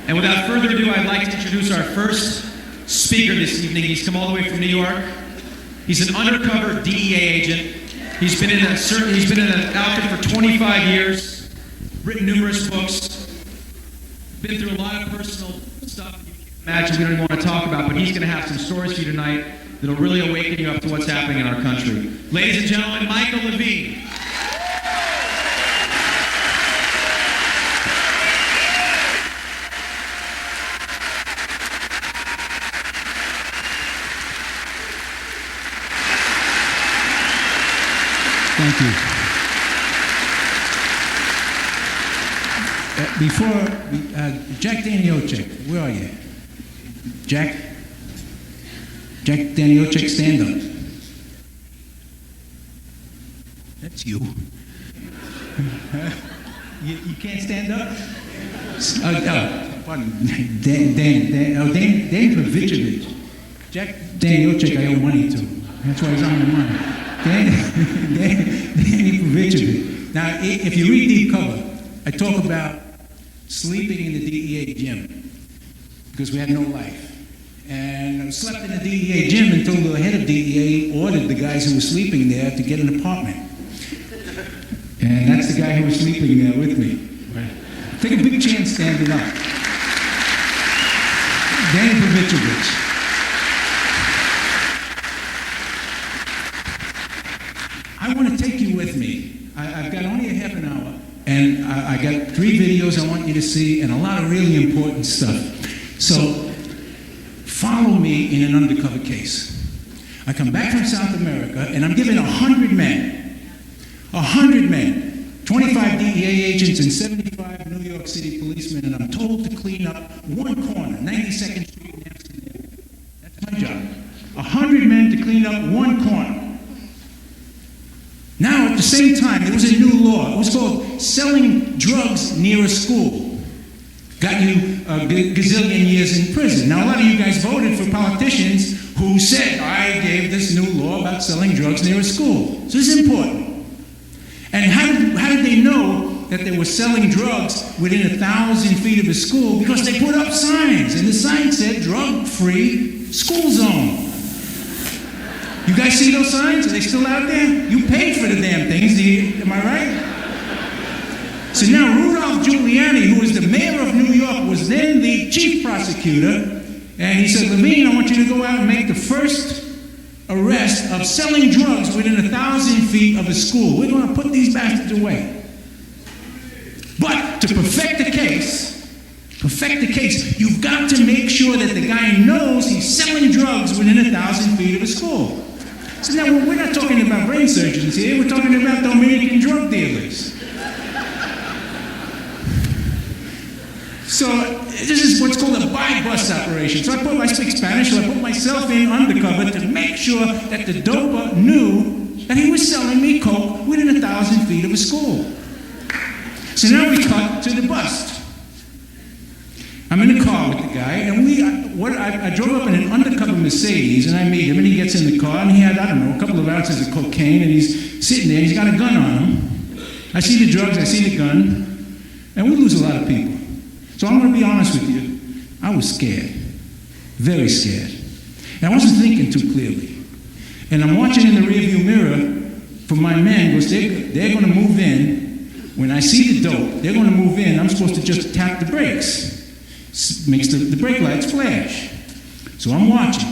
And without further ado, I'd like to introduce our first speaker this evening. He's come all the way from New York. He's an undercover DEA agent. He's been in an outfit for 25 years, written numerous books, been through a lot of personal stuff that you can't imagine we don't even want to talk about, but he's going to have some stories for you tonight that'll really awaken you up to what's happening in our country. Ladies and gentlemen, Michael Levine. Thank you. Jack Danielczyk, where are you? Jack Danielczyk, stand up. That's you. You can't stand up? Pardon. Dan Pavicevich. Jack Danielczyk I owe money to. That's why he's on the money. Danny Pavicevich. Now, if you read the cover, I talk about sleeping in the DEA gym because we had no life. And I slept in the DEA gym until the head of DEA ordered the guys who were sleeping there to get an apartment. And that's the guy who was sleeping there with me. Right. Take a big chance standing up. Danny Pavicevich. I want to take you with me. I've got only a half an hour, and I got 3 videos I want you to see, and a lot of really important stuff. So, follow me in an undercover case. I come back from South America, and I'm given 100 men. 100 men. 25 DEA agents and 75 New York City policemen, and I'm told to clean up one corner, 92nd Street in Amsterdam. That's my job. 100 men to clean up one corner. Now, at the same time, there was a new law. It was called selling drugs near a school. Got you a gazillion years in prison. Now, a lot of you guys voted for politicians who said, I gave this new law about selling drugs near a school. So this is important. And how did they know that they were selling drugs within 1,000 feet of a school? Because they put up signs, and the sign said, drug-free school zone. You guys see those signs? Are they still out there? You paid for the damn things, am I right? So now Rudolph Giuliani, who was the mayor of New York, was then the chief prosecutor, and he said, Levine, I want you to go out and make the first arrest of selling drugs within 1,000 feet of a school. We're going to put these bastards away. But to perfect the case, you've got to make sure that the guy knows he's selling drugs within 1,000 feet of a school. So now we're not talking about brain surgeons here, we're talking about Dominican drug dealers. So this is what's called a buy-bust operation. So I speak Spanish, so I put myself in undercover to make sure that the doper knew that he was selling me coke within 1,000 feet of a school. So now we cut to the bust. I'm in a car with the guy, and I drove up in an undercover Mercedes, and I meet him, and he gets in the car, and he had, I don't know, a couple of ounces of cocaine, and he's sitting there, and he's got a gun on him. I see the drugs, I see the gun, and we lose a lot of people. So I'm going to be honest with you, I was scared, very scared. And I wasn't thinking too clearly. And I'm watching in the rearview mirror for my men, because they're going to move in. When I see the dope, they're going to move in, I'm supposed to just tap the brakes. Makes the brake lights flash. So I'm watching.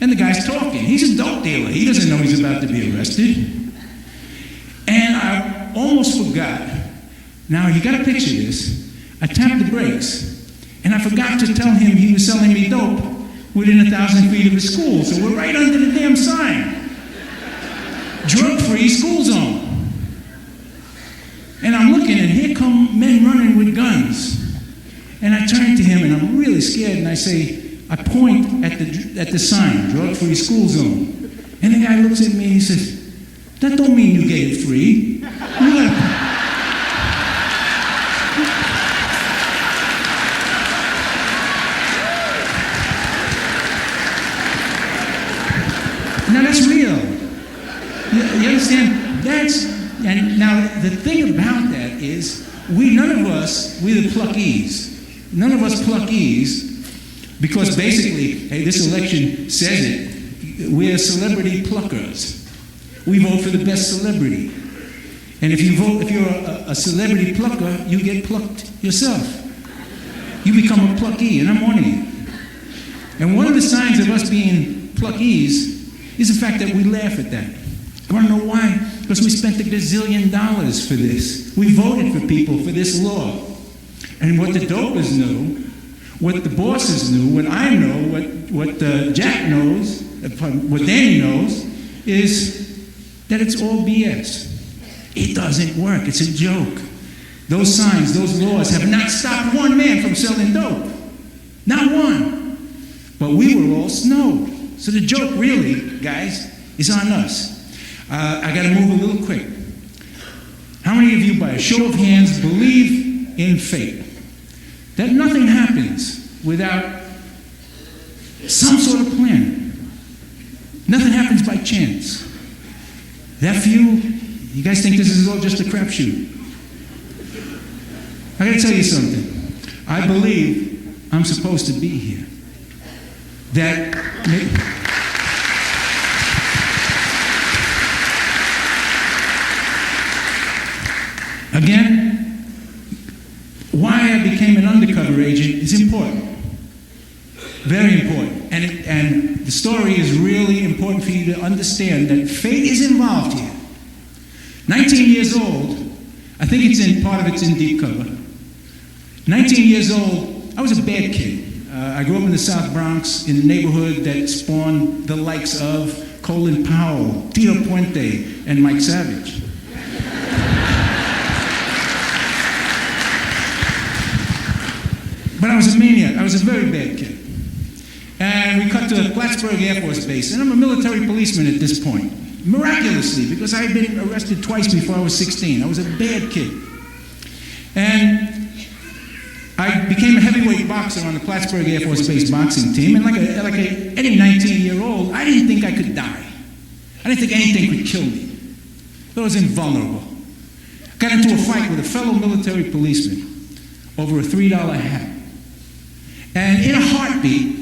And the guy's talking. He's a dope dealer. He doesn't know he's about to be arrested. And I almost forgot. Now, you got to picture this. I tapped the brakes, and I forgot to tell him he was selling me dope within 1,000 feet of his school. So we're right under the damn sign. Drug-free school zone. And I'm looking, and here come men running with guns. And I turn to him, and I'm really scared, and I point at the sign, drug-free school zone. And the guy looks at me, and he says, that don't mean you get it free. Now that's real. You understand? And now the thing about that is, none of us, we're the pluckies. none of us pluckies, because basically, hey, this election says it, we're celebrity pluckers. We vote for the best celebrity. And if you're a celebrity plucker, you get plucked yourself. You become a pluckee, and I'm one of you. And one of the signs of us being pluckies is the fact that we laugh at that. You want to know why? Because we spent $1 gazillion for this. We voted for people for this law. And what the dopers knew, what the bosses knew, what I know, what Jack knows, what Danny knows, is that it's all BS. It doesn't work. It's a joke. Those signs, those laws have not stopped one man from selling dope. Not one. But we were all snowed. So the joke really, guys, is on us. I got to move a little quick. How many of you, by a show of hands, believe in fate? That nothing happens without some sort of plan. Nothing happens by chance. That few, you guys think this is all just a crapshoot? I got to tell you something. I believe I'm supposed to be here. Again, why I became an undercover agent is important. Very important. And the story is really important for you to understand that fate is involved here. 19 years old, I think part of it's in deep cover. 19 years old, I was a bad kid. I grew up in the South Bronx in a neighborhood that spawned the likes of Colin Powell, Tito Puente, and Mike Savage. But I was a maniac. I was a very bad kid. And we cut to Plattsburgh Air Force Base, and I'm a military policeman at this point. Miraculously, because I had been arrested twice before I was 16. I was a bad kid. And I became a heavyweight boxer on the Plattsburgh Air Force Base boxing team, and any 19-year-old, I didn't think I could die. I didn't think anything could kill me. I was invulnerable. Got into a fight with a fellow military policeman over a $3 hat. And in a heartbeat,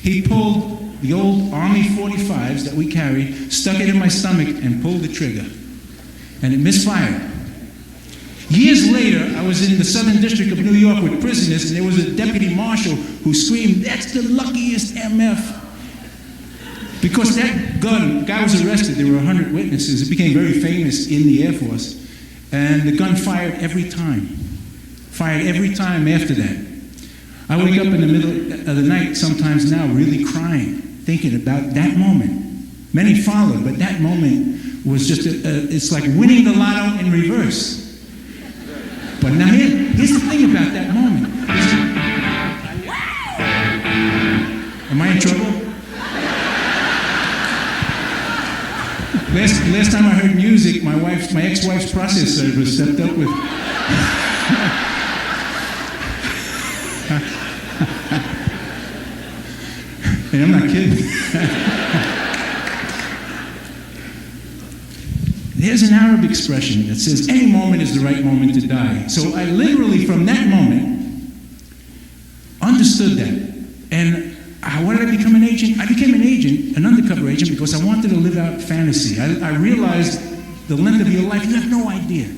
he pulled the old Army 45s that we carried, stuck it in my stomach, and pulled the trigger. And it misfired. Years later, I was in the Southern District of New York with prisoners, and there was a deputy marshal who screamed, "That's the luckiest MF." Because that gun, the guy was arrested, there were 100 witnesses. It became very famous in the Air Force. And the gun fired every time. Fired every time after that. I wake up in the middle of the night sometimes now really crying, thinking about that moment. Many followed, but that moment was just, it's like winning the lotto in reverse. But now here's the thing about that moment. Am I in trouble? Last time I heard music, my ex-wife's process server stepped up with... And I'm not kidding. There's an Arab expression that says, any moment is the right moment to die. So I literally, from that moment, understood that. And why did I become an agent? I became an agent, an undercover agent, because I wanted to live out fantasy. I realized the length of your life, you have no idea.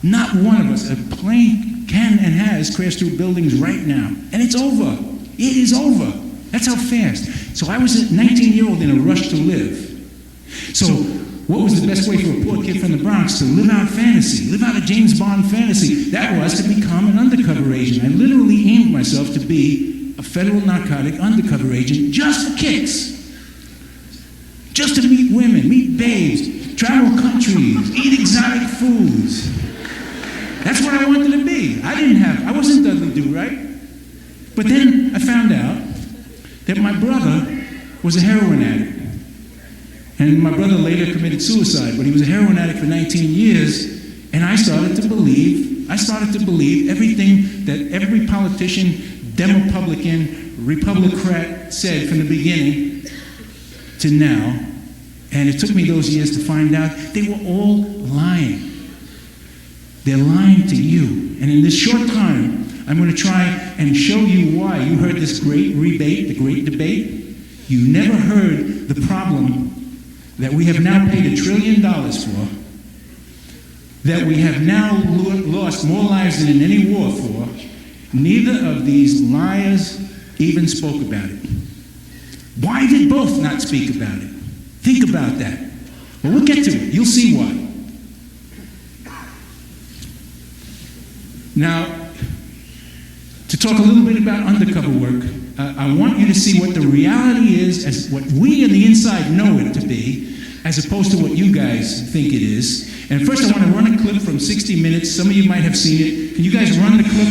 Not one of us. A plane can and has crashed through buildings right now. And it's over. It is over. That's how fast. So I was a 19-year-old in a rush to live. So what was the best way for a poor kid from the Bronx to live out fantasy, live out a James Bond fantasy? That was to become an undercover agent. I literally aimed myself to be a federal narcotic undercover agent just for kicks. Just to meet women, meet babes, travel countries, eat exotic foods. That's what I wanted to be. I wasn't Dudley Do-Right. But then I found out that my brother was a heroin addict. And my brother later committed suicide, but he was a heroin addict for 19 years, and I started to believe everything that every politician, Demopublican, Republican said from the beginning to now. And it took me those years to find out they were all lying. They're lying to you. And in this short time, I'm going to try and show you why. You heard this great rebate, the great debate. You never heard the problem that we have now paid $1 trillion for, that we have now lost more lives than in any war for. Neither of these liars even spoke about it. Why did both not speak about it? Think about that. Well, we'll get to it. You'll see why. Now, to talk a little bit about undercover work, I want you to see what the reality is, as what we on the inside know it to be, as opposed to what you guys think it is. And first I want to run a clip from 60 Minutes. Some of you might have seen it. Can you guys run the clip?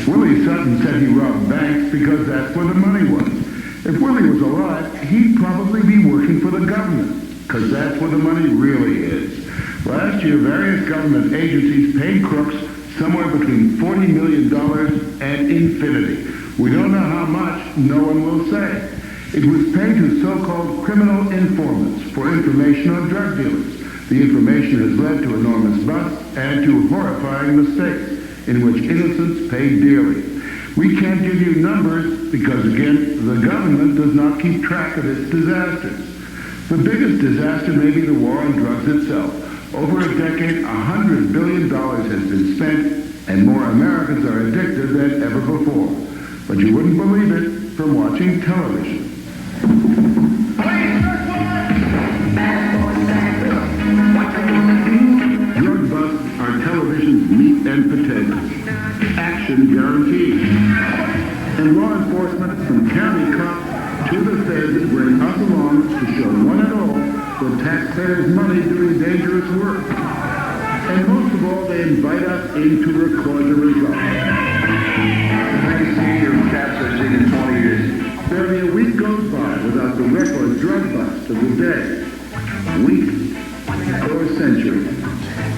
Willie Sutton said he robbed banks because that's where the money was. If Willie was alive, he'd probably be working for the government, because that's where the money really is. Last year, various government agencies paid crooks somewhere between $40 million and infinity. We don't know how much, no one will say. It was paid to so-called criminal informants for information on drug dealers. The information has led to enormous busts and to horrifying mistakes, in which innocents paid dearly. We can't give you numbers because, again, the government does not keep track of its disasters. The biggest disaster may be the war on drugs itself. Over a decade, $100 billion has been spent, and more Americans are addicted than ever before. But you wouldn't believe it from watching television. Drug busts are television's meat and potatoes. Action guaranteed. And law enforcement, from county cops to the feds, bring us along to show one and all the taxpayers' money doing dangerous work. And most of all, they invite us in to record the results. I've seen your caps I've seen in 20 years. Barely a week goes by without the record drug bust of the day. Week or a century.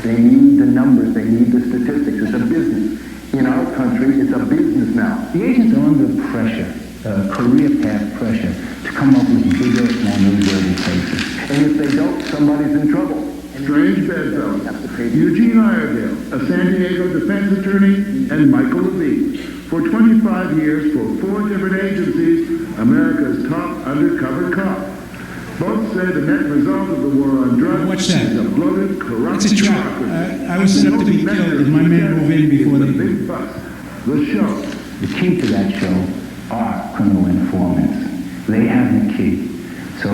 They need the numbers, they need the statistics. It's a business. In our country, it's a business now. The agents are under pressure, career path pressure, to come up with bigger, more newsworthy cases. And if they don't, somebody's in trouble. Strange bedfellow, Eugene Iredale, a San Diego defense attorney, and Michael Levine. For 25 years, for 4 different agencies, America's top undercover cop. Both say the net result of the war on drugs Watch that. is a bloated, corrupt It's a trap. bureaucracy. I was set up to be killed, and my men move in before the they do. big bust. The show. The key to that show are criminal informants. They have the key. So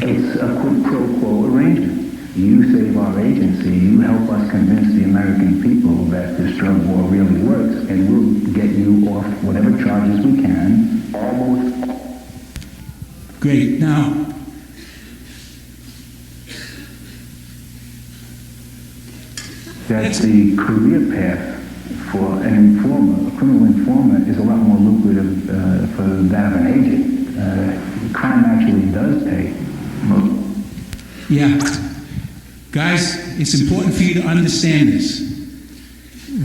it's a quid pro quo arrangement. You save our agency, you help us convince the American people that this drug war really works, and we'll get you off whatever charges we can, almost. Great. Now, that the career path for an informer, a criminal informer, is a lot more lucrative for that of an agent. Crime actually does pay. yeah. Guys, it's important for you to understand this.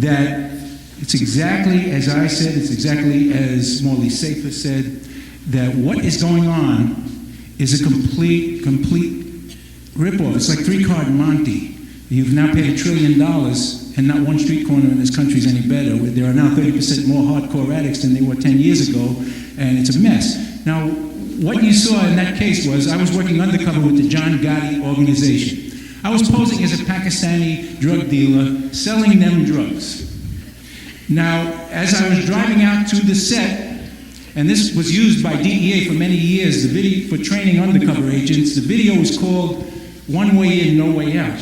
That it's exactly as I said, it's exactly as Morley Safer said, that what is going on is a complete ripoff. It's like three-card Monty. You've now paid $1 trillion, and not one street corner in this country is any better. There are now 30% more hardcore addicts than they were 10 years ago, and it's a mess. Now, what you saw in that case was I was working undercover with the John Gotti organization. I was posing as a Pakistani drug dealer, selling them drugs. Now, as I was driving out to the set, and this was used by DEA for many years, the video for training undercover agents. The video was called One Way In, No Way Out.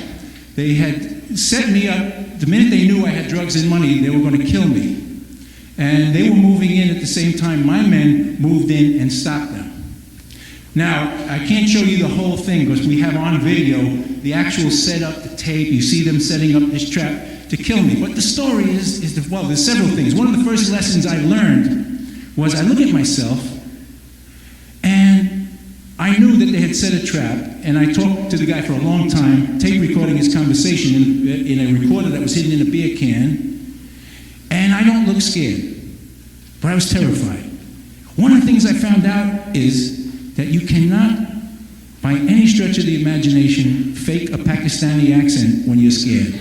They had set me up. The minute they knew I had drugs and money, they were going to kill me. And they were moving in at the same time. My men moved in and stopped them. Now, I can't show you the whole thing because we have on video the actual setup, the tape. You see them setting up this trap to kill me. But the story is well, there's several things. One of the first lessons I learned was I look at myself, and I knew that they had set a trap, and I talked to the guy for a long time, tape recording his conversation in a recorder that was hidden in a beer can, and I don't look scared. but I was terrified. One of the things I found out is that you cannot, by any stretch of the imagination, fake a Pakistani accent when you're scared.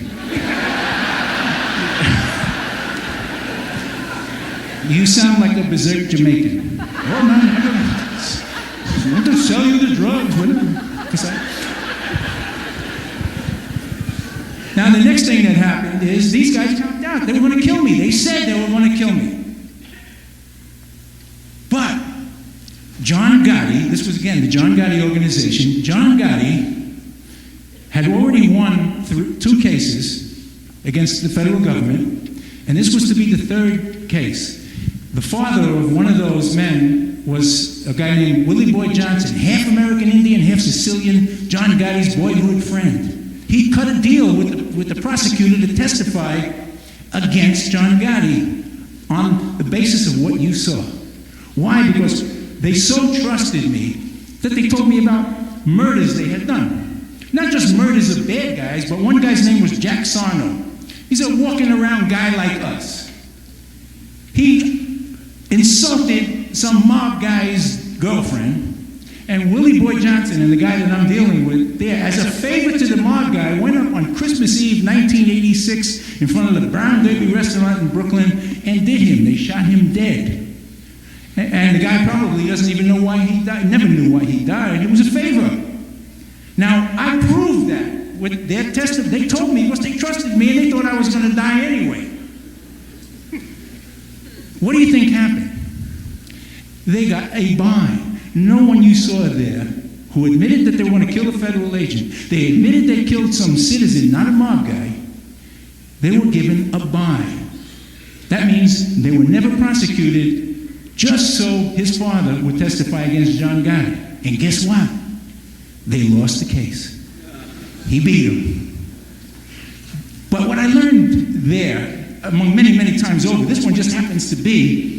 You sound like a berserk Jamaican. Oh man, I want to sell you the drugs. Now the next thing that happened is these guys counted out. They were going to kill me. They said they were going to kill me. But John Gotti, this was again the John Gotti organization, John Gotti had already won 2 cases against the federal government, and this was to be the 3rd case. The father of one of those men was a guy named Willie Boy Johnson, half American Indian, half Sicilian, John Gotti's boyhood friend. He cut a deal with the prosecutor to testify against John Gotti on the basis of what you saw. Why? Because they so trusted me that they told me about murders they had done. Not just murders of bad guys, but one guy's name was Jack Sarno. He's a walking around guy like us. He insulted some mob guy's girlfriend, and Willie Boy Johnson and the guy that I'm dealing with there, as a favor to the mob guy, went up on Christmas Eve 1986 in front of the Brown Derby restaurant in Brooklyn and did him. They shot him dead. And the guy probably doesn't even know why he died, never knew why he died. It was a favor. Now, I proved that with their testimony. They told me because they trusted me and they thought I was going to die anyway. What do you think happened? They got a buy. No one you saw there who admitted that they were going to kill a federal agent. They admitted they killed some citizen, not a mob guy. They were given a buy. That means they were never prosecuted just so his father would testify against John Gotti. And guess what? They lost the case. He beat him. But what I learned there, among many, many times over, this one just happens to be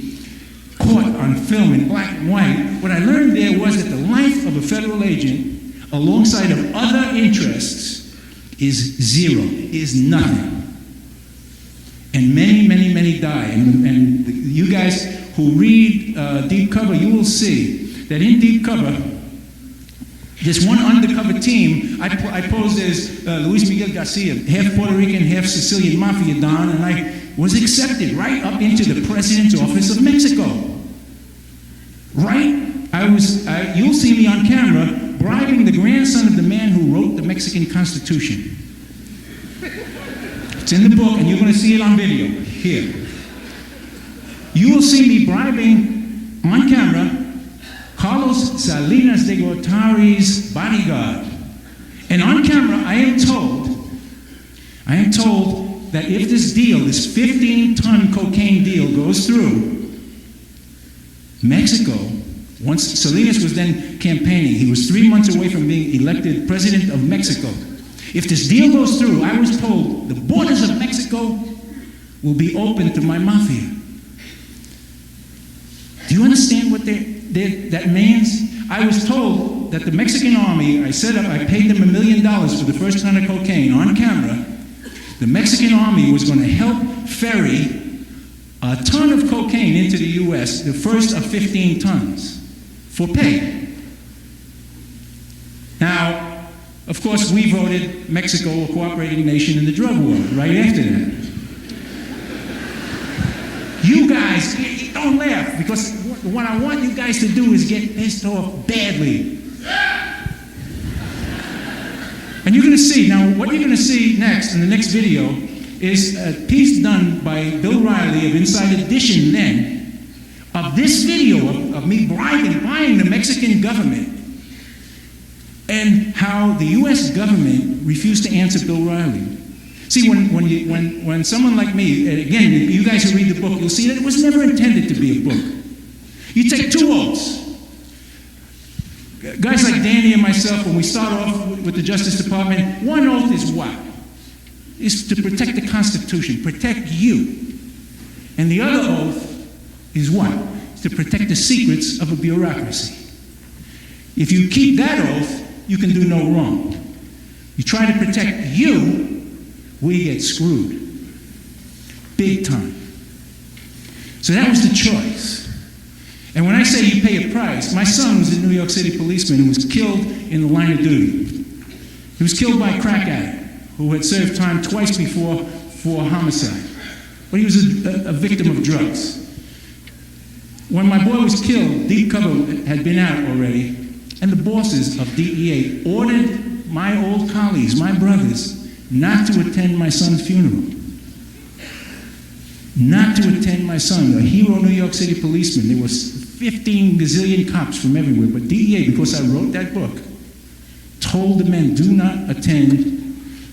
caught on film in black and white. What I learned there was that the life of a federal agent, alongside of other interests, is zero, is nothing. And many, many, many die. And you guys who read Deep Cover, you will see that in Deep Cover, this one undercover team, I posed as Luis Miguel Garcia, half Puerto Rican, half Sicilian Mafia Don, and I was accepted right up into the president's office of Mexico. Right? You'll see me on camera bribing the grandson of the man who wrote the Mexican Constitution. It's in the book, and you're going to see it on video here. You will see me bribing on camera Carlos Salinas de Gortari's bodyguard. And on camera, I am told that if this deal, this 15-ton cocaine deal goes through, Mexico, once Salinas was then campaigning, he was 3 months away from being elected president of Mexico. If this deal goes through, I was told the borders of Mexico will be open to my mafia. Do you understand what that means? I was told that the Mexican army, I paid them $1 million for the first ton of cocaine on camera. The Mexican army was going to help ferry a ton of cocaine into the U.S., the first of 15 tons, for pay. Now, of course, we voted Mexico a cooperating nation in the drug war right after that. You guys, don't laugh, because what I want you guys to do is get pissed off badly. And you're going to see, now what you're going to see next, in the next video, is a piece done by Bill Riley of Inside Edition then, of this video of me buying the Mexican government, and how the U.S. government refused to answer Bill Riley. See, when someone like me, again, you guys who read the book, you'll see that it was never intended to be a book. You take 2 oaths. Guys like Danny and myself, when we start off with the Justice Department, one oath is what? Is to protect the Constitution, protect you. And the other oath is what? Is to protect the secrets of a bureaucracy. If you keep that oath, you can do no wrong. You try to protect you, we get screwed. Big time. So that was the choice. And when I say you pay a price, my son was a New York City policeman who was killed in the line of duty. He was killed by a crack addict who had served time twice before for homicide. But he was a victim of drugs. When my boy was killed, Deep Cover had been out already, and the bosses of DEA ordered my old colleagues, my brothers, not to attend my son's funeral. Not to attend my son, a hero New York City policeman. There was 15 gazillion cops from everywhere, but DEA, because I wrote that book, told the men, do not attend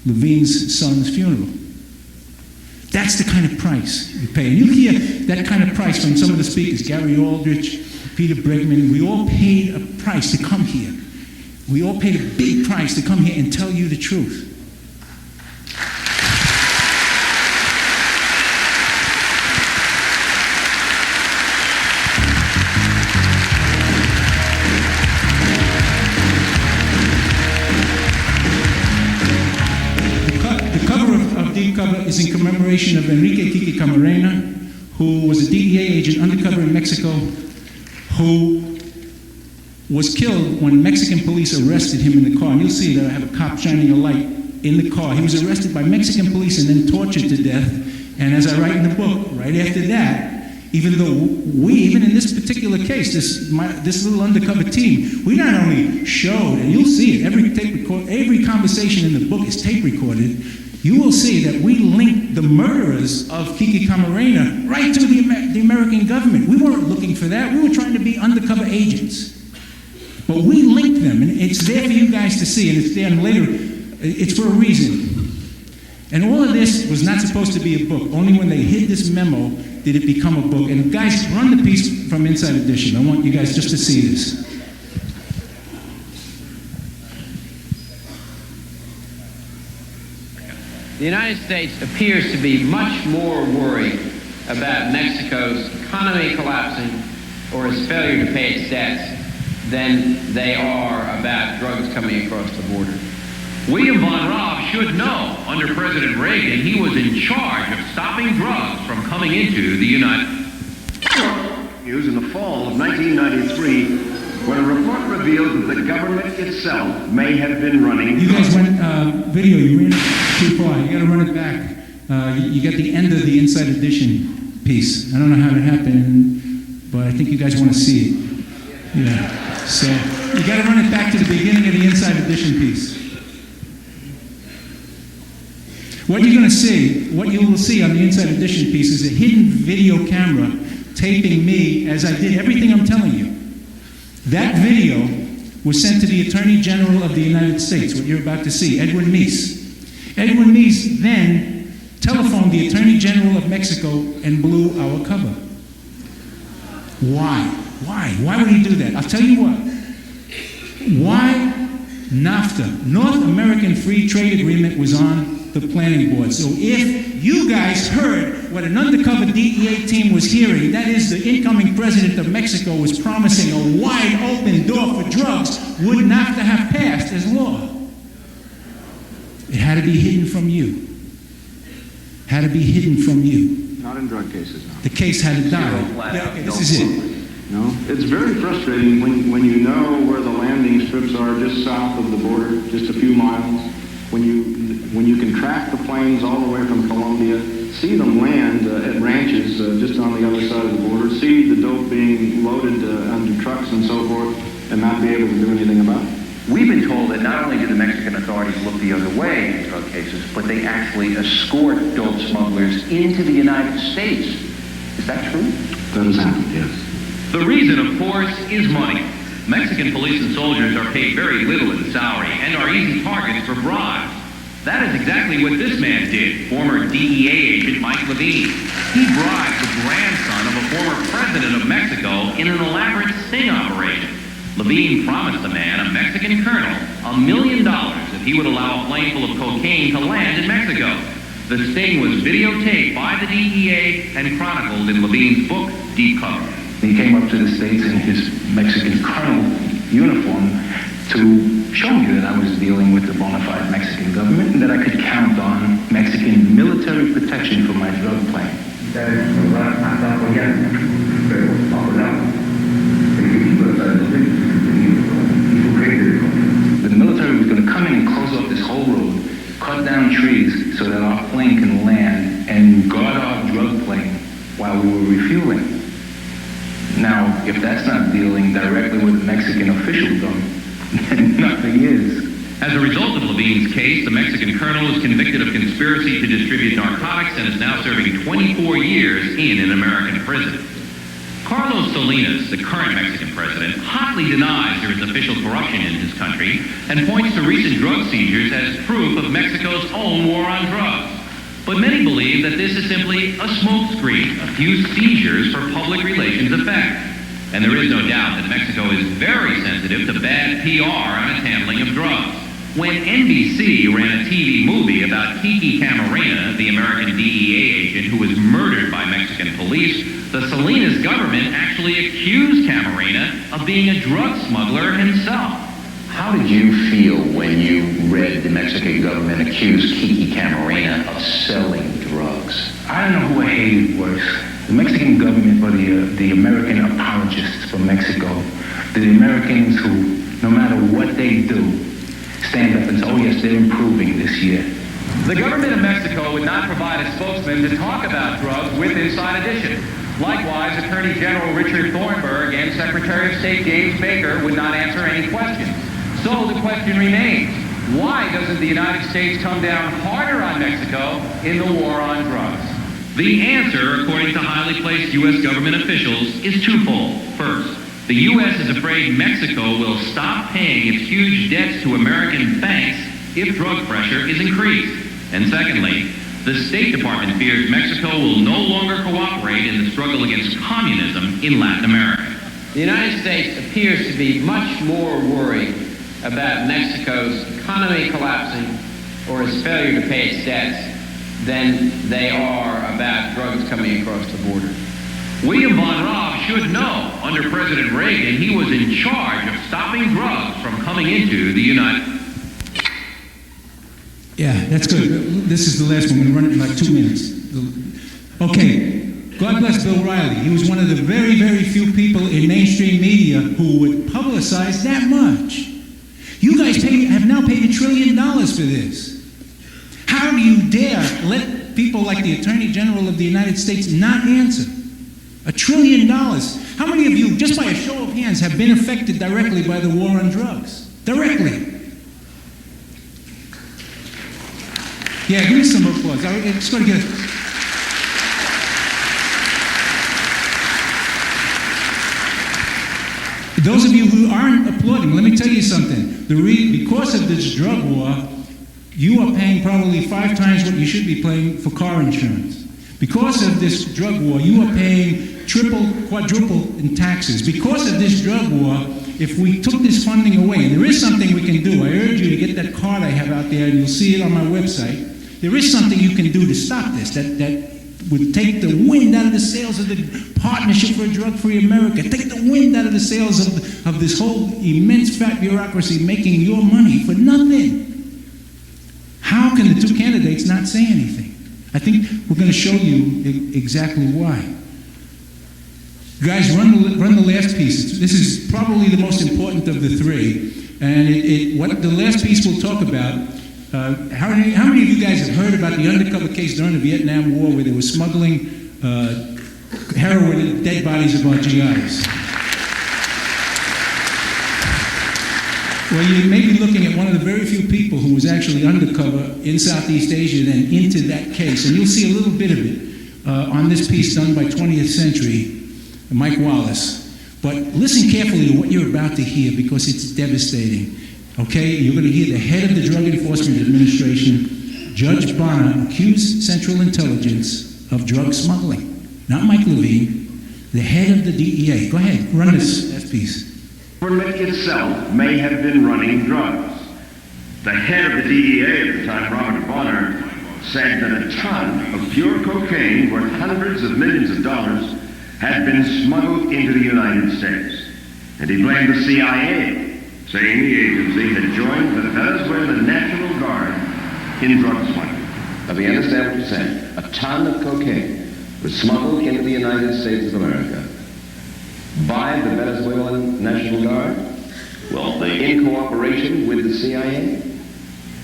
Levine's son's funeral. That's the kind of price you pay. And you hear that kind of price from some of the speakers, Gary Aldrich, Peter Bregman. We all paid a price to come here. We all paid a big price to come here and tell you the truth. Deep Cover is in commemoration of Enrique Kiki Camarena, who was a DEA agent undercover in Mexico, who was killed when Mexican police arrested him in the car. And you'll see that I have a cop shining a light in the car. He was arrested by Mexican police and then tortured to death. And as I write in the book, right after that, even though even in this particular case, this little undercover team, we not only showed, and you'll see it, every conversation in the book is tape recorded. You will see that we linked the murderers of Kiki Camarena right to the American government. We weren't looking for that. We were trying to be undercover agents. But we linked them, and it's there for you guys to see, and it's there later. It's for a reason. And all of this was not supposed to be a book. Only when they hid this memo did it become a book. And guys, run the piece from Inside Edition. I want you guys just to see this. The United States appears to be much more worried about Mexico's economy collapsing or its failure to pay its debts than they are about drugs coming across the border. William von Raab should know, under President Reagan, he was in charge of stopping drugs from coming into the United States. News in the fall of 1993, when a report revealed that the government itself may have been running... You guys went video, you ran it too far. You got to run it back. You got the end of the Inside Edition piece. I don't know how it happened, but I think you guys want to see it. Yeah. So you got to run it back to the beginning of the Inside Edition piece. What you're going to see, what you will see on the Inside Edition piece is a hidden video camera taping me as I did everything I'm telling you. That video was sent to the Attorney General of the United States, what you're about to see, Edwin Meese. Edwin Meese then telephoned the Attorney General of Mexico and blew our cover. Why? Why would he do that? I'll tell you what. Why? NAFTA, North American Free Trade Agreement, was on the planning board. So if you guys heard what an undercover DEA team was hearing, that is, the incoming president of Mexico was promising a wide open door for drugs, would NAFTA have passed as law? It had to be hidden from you. Had to be hidden from you. Not in drug cases, no. The case had to die. Yeah, okay, this is it. No, it's very frustrating when you know where the landing strips are just south of the border, just a few miles, when you can track the planes all the way from Colombia, see them land at ranches just on the other side of the border, see the dope being loaded onto trucks and so forth, and not be able to do anything about it. We've been told that not only do the Mexican authorities look the other way in drug cases, but they actually escort dope smugglers into the United States. Is that true? That has happened, yes. The reason, of course, is money. Mexican police and soldiers are paid very little in salary and are easy targets for bribes. That is exactly what this man did, former DEA agent Mike Levine. He bribed the grandson of a former president of Mexico in an elaborate sting operation. Levine promised the man, a Mexican colonel, $1 million if he would allow a plane full of cocaine to land in Mexico. The sting was videotaped by the DEA and chronicled in Levine's book, Deep Cover. He came up to the States in his Mexican colonel uniform to show me that I was dealing with the bona fide Mexican government and that I could count on Mexican military protection for my drug plane. so that our plane can land and guard our drug plane while we were refueling. Now, if that's not dealing directly with Mexican officialdom, then nothing is. As a result of Levine's case, the Mexican colonel is convicted of conspiracy to distribute narcotics and is now serving 24 years in an American prison. Carlos Salinas, the current Mexican president, hotly denies there is official corruption in his country and points to recent drug seizures as proof of Mexico's own war on drugs. But many believe that this is simply a smokescreen, a few seizures for public relations effect. And there is no doubt that Mexico is very sensitive to bad PR on its handling of drugs. When NBC ran a TV movie about Kiki Camarena, the American DEA agent who was murdered by Mexican police, the Salinas government actually accused Camarena of being a drug smuggler himself. How did you feel when you read the Mexican government accuse Kiki Camarena of selling drugs? I don't know who I hated worse, the Mexican government or the American apologists for Mexico, the Americans who, no matter what they do, stand up and say, oh yes, they're improving this year. The government of Mexico would not provide a spokesman to talk about drugs with Inside Edition. Likewise, Attorney General Richard Thornburg and Secretary of State James Baker would not answer any questions. So the question remains, why doesn't the United States come down harder on Mexico in the war on drugs? The answer, according to highly placed U.S. government officials, is twofold. First, the U.S. is afraid Mexico will stop paying its huge debts to American banks if drug pressure is increased. And secondly, the State Department fears Mexico will no longer cooperate in the struggle against communism in Latin America. The United States appears to be much more worried about Mexico's economy collapsing or its failure to pay its debts than they are about drugs coming across the border. William von Raab should know, under President Reagan, he was in charge of stopping drugs from coming into the United States. Yeah, that's good. This is the last one. I'm going to run it in like 2 minutes. Okay. God bless Bill Riley. He was one of the very, very few people in mainstream media who would publicize that much. You guys have now paid $1 trillion for this. How do you dare let people like the Attorney General of the United States not answer? $1 trillion. How many of you, just by a show of hands, have been affected directly by the war on drugs? Directly. Yeah, give me some applause. I'm just going to get it. Those of you who aren't applauding, let me tell you something. Because of this drug war, you are paying probably 5 times what you should be paying for car insurance. Because of this drug war, you are paying triple, quadruple in taxes. Because of this drug war, if we took this funding away, and there is something we can do. I urge you to get that card I have out there, and you'll see it on my website. There is something you can do to stop this, that would take the wind out of the sails of the Partnership for a Drug-Free America, take the wind out of the sails of this whole immense fat bureaucracy making your money for nothing. How can the 2 candidates not say anything? I think we're going to show you exactly why. Guys, run the last piece. This is probably the most important of the 3. And what the last piece we'll talk about, how many of you guys have heard about the undercover case during the Vietnam War where they were smuggling heroin and dead bodies of our GIs? Well, you may be looking at one of the very few people who was actually undercover in Southeast Asia and into that case. And you'll see a little bit of it on this piece done by 20th Century, Mike Wallace. But listen carefully to what you're about to hear because it's devastating. Okay? You're going to hear the head of the Drug Enforcement Administration, Judge Bonner, accuse Central Intelligence of drug smuggling. Not Mike Levine, the head of the DEA. Go ahead, run this piece. Government itself may have been running drugs. The head of the DEA at the time, Robert Bonner, said that a ton of pure cocaine worth hundreds of millions of dollars had been smuggled into the United States. And he blamed the CIA, saying the agency had joined the Venezuelan National Guard in drug smuggling. Let me understand what you're saying. A ton of cocaine was smuggled into the United States of America by the Venezuelan National Guard? Well, In cooperation with the CIA?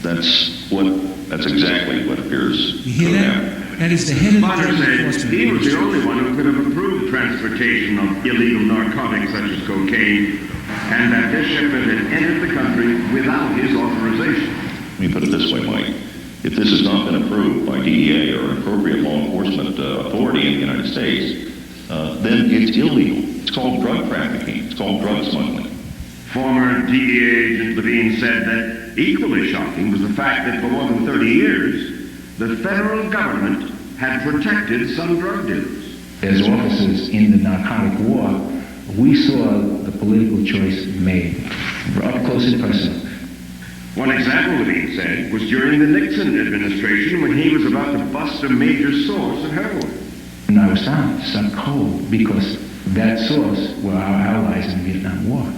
that's what That's exactly what appears You hear to that? have. That is the head of the Bonner drug said enforcement. he was the only one who could have approved transportation of illegal narcotics such as cocaine, and that this shipment had entered the country without his authorization. Let me put it this way, Mike. If this has not been approved by DEA or an appropriate law enforcement authority in the United States, then it's illegal. It's called drug trafficking. It's called drug smuggling. Former DEA agent Levine said that equally shocking was the fact that for more than 30 years, the federal government had protected some drug dealers. As officers in the narcotic war, we saw the political choice made up close and personal. One example, Levine said, was during the Nixon administration when he was about to bust a major source of heroin. And I was found stuck cold because that source were our allies in the Vietnam War.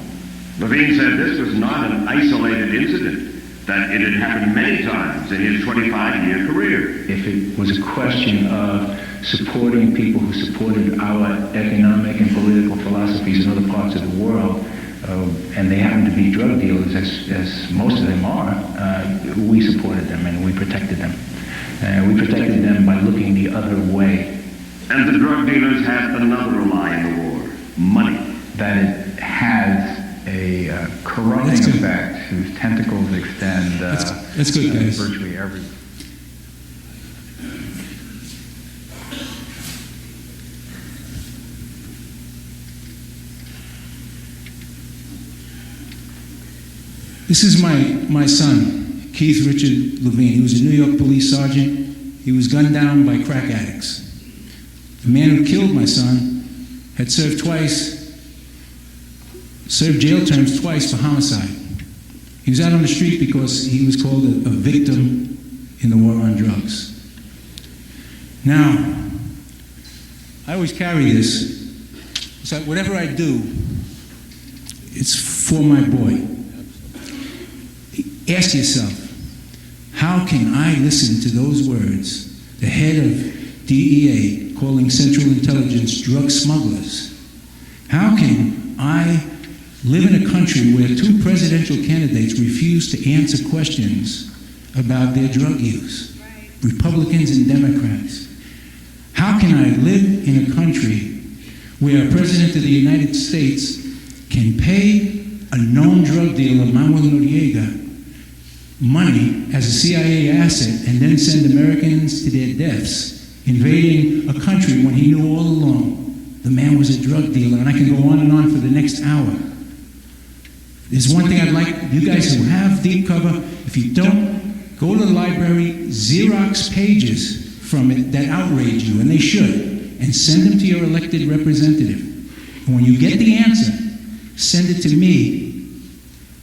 Levine said this was not an isolated incident, that it had happened many times in his 25-year career. If it was a question of supporting people who supported our economic and political philosophies in other parts of the world, and they happen to be drug dealers, as most of them are, we supported them and we protected them. We protected them by looking the other way. And the drug dealers had another ally in the war, money. That it has a corrupting effect whose tentacles extend That's good, guys. virtually every. This is my son, Keith Richard Levine. He was a New York police sergeant. He was gunned down by crack addicts. The man who killed my son had served jail terms twice for homicide. He was out on the street because he was called a victim in the war on drugs. Now, I always carry this, so whatever I do, it's for my boy. Ask yourself, how can I listen to those words, the head of DEA calling Central Intelligence drug smugglers? How can I live in a country where two presidential candidates refuse to answer questions about their drug use, Republicans and Democrats? How can I live in a country where a president of the United States can pay a known drug dealer, Manuel Noriega, money as a CIA asset and then send Americans to their deaths, invading a country when he knew all along the man was a drug dealer? And I can go on and on for the next hour. There's one thing I'd like you guys who have deep cover, if you don't, go to the library, Xerox pages from it that outrage you, and they should, and send them to your elected representative. And when you get the answer, send it to me,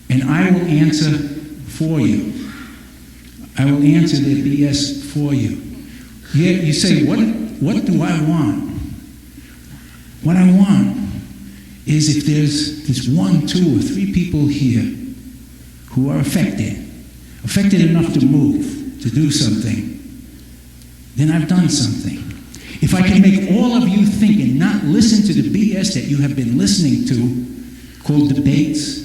and I will answer for you. I will answer their BS for you. Yeah, you say, what do I want? What I want is if there's 1, 2, or 3 people here who are affected enough to move, to do something, then I've done something. If I can make all of you think and not listen to the BS that you have been listening to, called debates,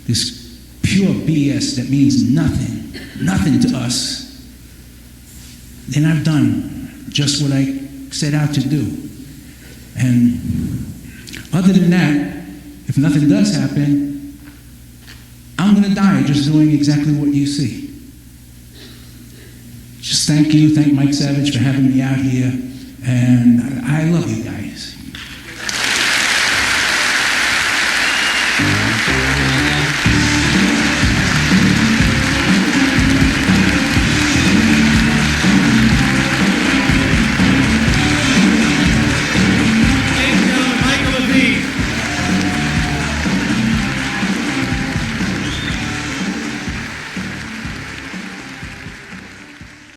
this pure BS that means nothing to us, then I've done just what I set out to do. And other than that, if nothing does happen, I'm going to die just doing exactly what you see. Just thank Mike Savage for having me out here, and I love you guys.